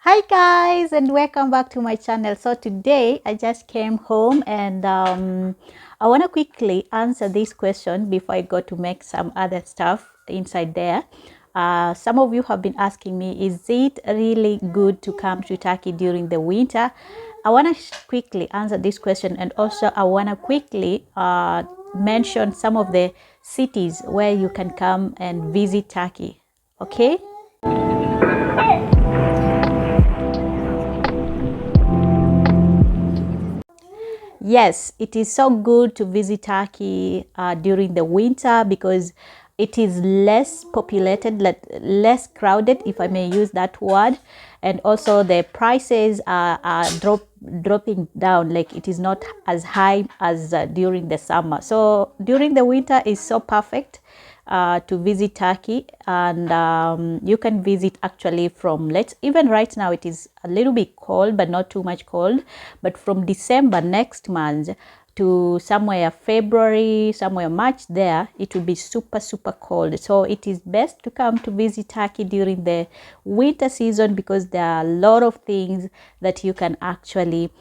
Hi guys, and welcome back to my channel. So today I just came home and I want to quickly answer this question before I go to make some other stuff inside there. Some of you have been asking me, is it really good to come to Turkey during the winter? I want to quickly answer this question, and also I want to quickly mention some of the cities where you can come and visit Turkey. Okay. Yes, it is so good to visit Turkey during the winter because it is less populated, less crowded, if I may use that word. And also the prices are dropping down, like it is not as high as during the summer. So during the winter is so perfect to visit Turkey, and you can visit actually from, let's even right now it is a little bit cold but not too much cold, but from December next month to somewhere February, somewhere March, there it will be super cold. So it is best to come to visit Turkey during the winter season because there are a lot of things that you can actually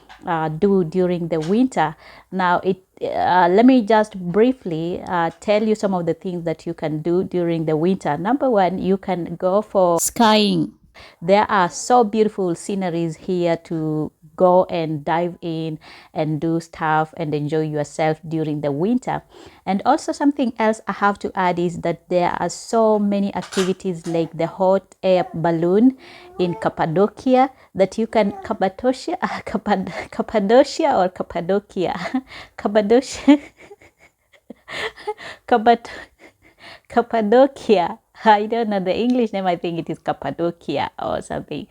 do during the winter. Now let me just briefly tell you some of the things that you can do during the winter. Number one, you can go for skiing. There are so beautiful sceneries here to go and dive in and do stuff and enjoy yourself during the winter. And also something else I have to add is that there are so many activities like the hot air balloon in Cappadocia that you can Cappadocia Cappadocia or Cappadocia Cappadocia Cappadocia Cappadocia. I don't know the English name. I think it is Cappadocia or something.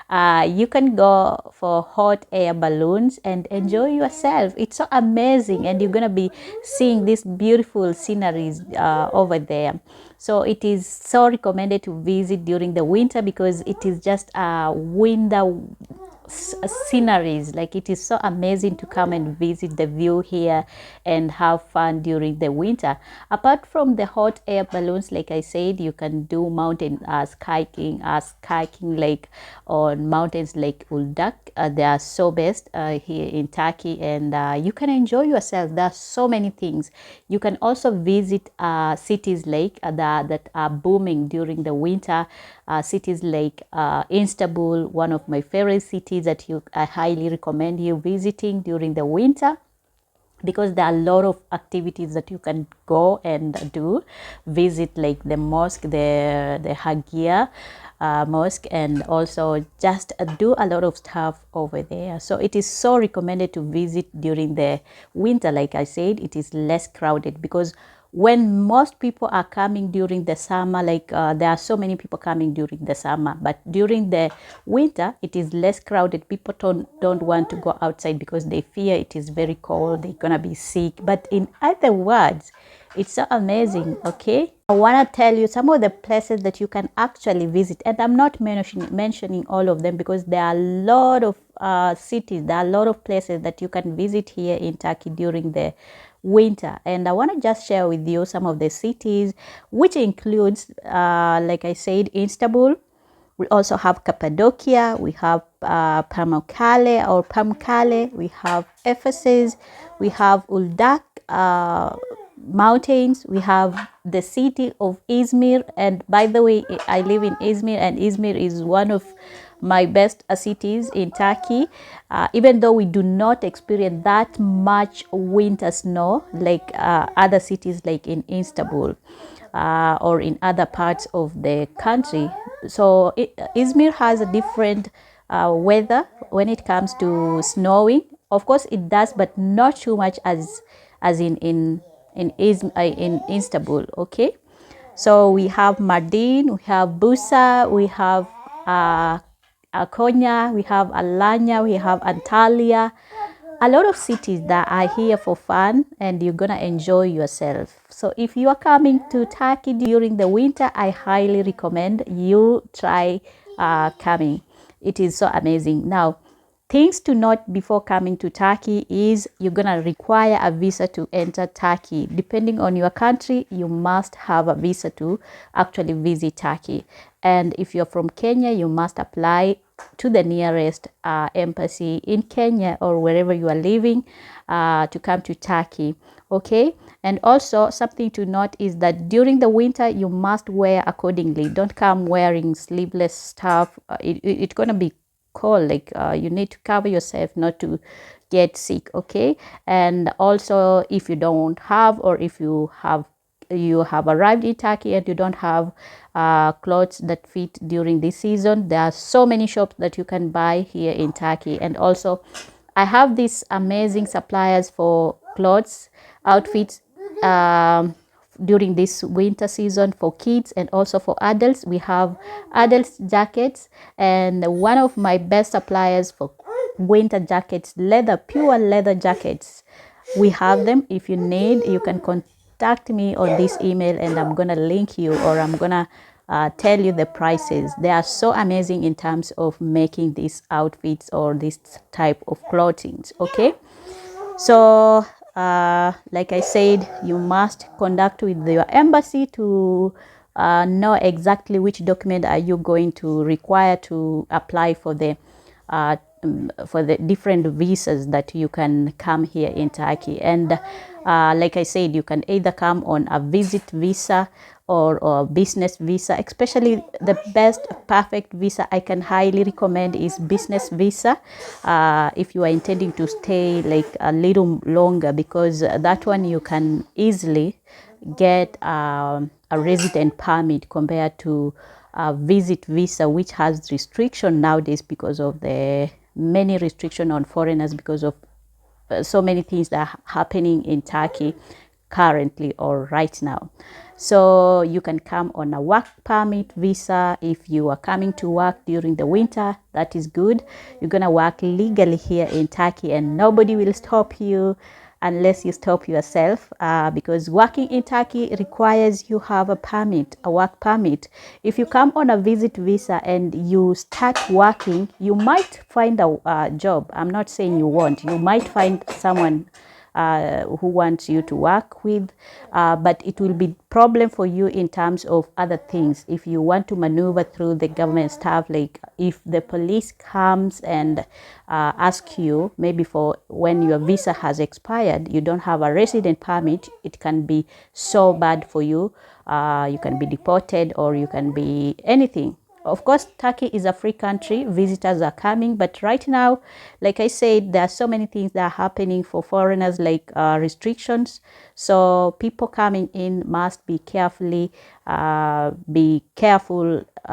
You can go for hot air balloons and enjoy yourself. It's so amazing, and you're gonna be seeing these beautiful sceneries over there. So it is so recommended to visit during the winter because it is just a winter sceneries. Like it is so amazing to come and visit the view here and have fun during the winter. Apart from the hot air balloons, like I said, you can do mountain skiing like on mountains like Uldak. They are so best here in Turkey, and you can enjoy yourself. There are so many things. You can also visit cities like that are booming during the winter. Cities like Istanbul, one of my favorite cities that I highly recommend you visiting during the winter because there are a lot of activities that you can go and do. Visit like the mosque, the Hagia mosque, and also just do a lot of stuff over there. So it is so recommended to visit during the winter. Like I said, it is less crowded because when most people are coming during the summer, like there are so many people coming during the summer, but during the winter it is less crowded. People don't want to go outside because they fear it is very cold, they're gonna be sick. But in other words, it's so amazing. Okay, I want to tell you some of the places that you can actually visit, and I'm not mentioning all of them because there are a lot of cities, there are a lot of places that you can visit here in Turkey during the winter. And I want to just share with you some of the cities, which includes like I said, Istanbul. We also have Cappadocia, we have Pamukkale, we have Ephesus, we have Uldak mountains, we have the city of Izmir. And by the way, I live in Izmir, and Izmir is one of my best cities in Turkey, even though we do not experience that much winter snow like other cities like in Istanbul or in other parts of the country. So Izmir has a different weather when it comes to snowing. Of course it does, but not too much as in Istanbul. Okay, so we have Mardin, we have Bursa, we have Konya, we have Alanya, we have Antalya. A lot of cities that are here for fun, and you're gonna enjoy yourself. So if you are coming to Turkey during the winter, I highly recommend you try coming. It is so amazing. Now, things to note before coming to Turkey is you're gonna require a visa to enter Turkey. Depending on your country, you must have a visa to actually visit Turkey. And if you're from Kenya, you must apply to the nearest embassy in Kenya or wherever you are living to come to Turkey. Okay, and also something to note is that during the winter you must wear accordingly. Don't come wearing sleeveless stuff. It's gonna be cold. Like you need to cover yourself not to get sick. Okay, and also if you don't have, or if you have arrived in Turkey and you don't have clothes that fit during this season, there are so many shops that you can buy here in Turkey. And also I have these amazing suppliers for clothes, outfits during this winter season for kids and also for adults. We have adults jackets, and one of my best suppliers for winter jackets, pure leather jackets. We have them. If you need, you can contact me on this email and I'm gonna link you, or I'm gonna tell you the prices. They are so amazing in terms of making these outfits or this type of clothing. Okay, so like I said, you must contact with your embassy to know exactly which document are you going to require to apply for the different visas that you can come here in Turkey. And like I said, you can either come on a visit visa or a business visa. Especially the best perfect visa I can highly recommend is business visa if you are intending to stay like a little longer, because that one you can easily get a resident permit compared to a visit visa, which has restriction nowadays because of the many restriction on foreigners, because of so many things that are happening in Turkey currently or right now. So you can come on a work permit visa if you are coming to work during the winter. That is good. You're gonna work legally here in Turkey and nobody will stop you unless you stop yourself, because working in Turkey requires you have a permit, a work permit. If you come on a visit visa and you start working, you might find a job. I'm not saying you won't. You might find someone who wants you to work with, but it will be problem for you in terms of other things. If you want to maneuver through the government stuff, like if the police comes and ask you, maybe for when your visa has expired, you don't have a resident permit, it can be so bad for you. You can be deported or you can be anything. Of course, Turkey is a free country. Visitors are coming. But right now, like I said, there are so many things that are happening for foreigners, like restrictions. So people coming in must be careful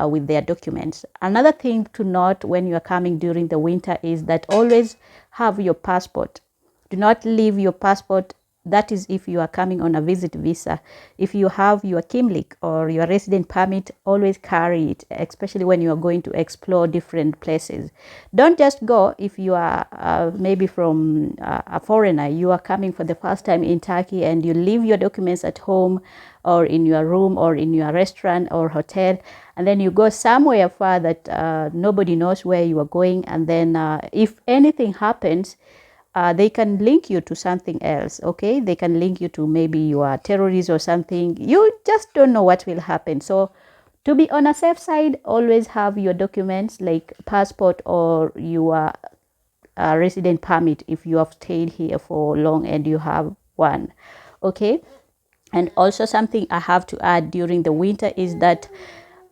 with their documents. Another thing to note when you are coming during the winter is that always have your passport. Do not leave your passport. That is if you are coming on a visit visa. If you have your Kimlik or your resident permit, always carry it, especially when you are going to explore different places. Don't just go if you are maybe from a foreigner. You are coming for the first time in Turkey and you leave your documents at home or in your room or in your restaurant or hotel, and then you go somewhere far that nobody knows where you are going, and then if anything happens, they can link you to something else. Okay, they can link you to maybe you are terrorist or something. You just don't know what will happen. So to be on a safe side, always have your documents like passport or your resident permit if you have stayed here for long and you have one. Okay, and also something I have to add during the winter is that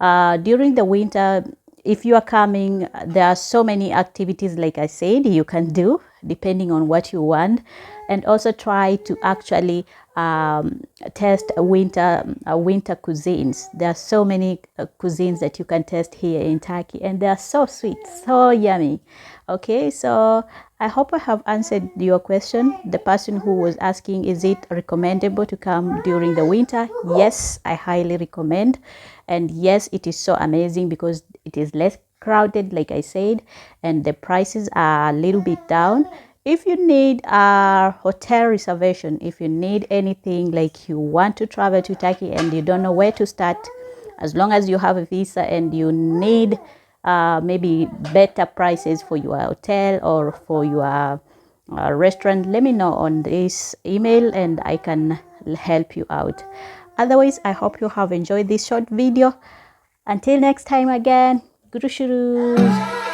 during the winter, if you are coming, there are so many activities, like I said, you can do depending on what you want. And also try to actually test winter cuisines. There are so many cuisines that you can test here in Turkey, and they are so sweet, so yummy. Okay, so I hope I have answered your question. The person who was asking, is it recommendable to come during the winter? Yes, I highly recommend. And yes, it is so amazing because it is less crowded, like I said, and the prices are a little bit down. If you need a hotel reservation, if you need anything, like you want to travel to Turkey and you don't know where to start, as long as you have a visa and you need maybe better prices for your hotel or for your restaurant, let me know on this email and I can help you out. Otherwise, I hope you have enjoyed this short video. Until next time again, görüşürüz.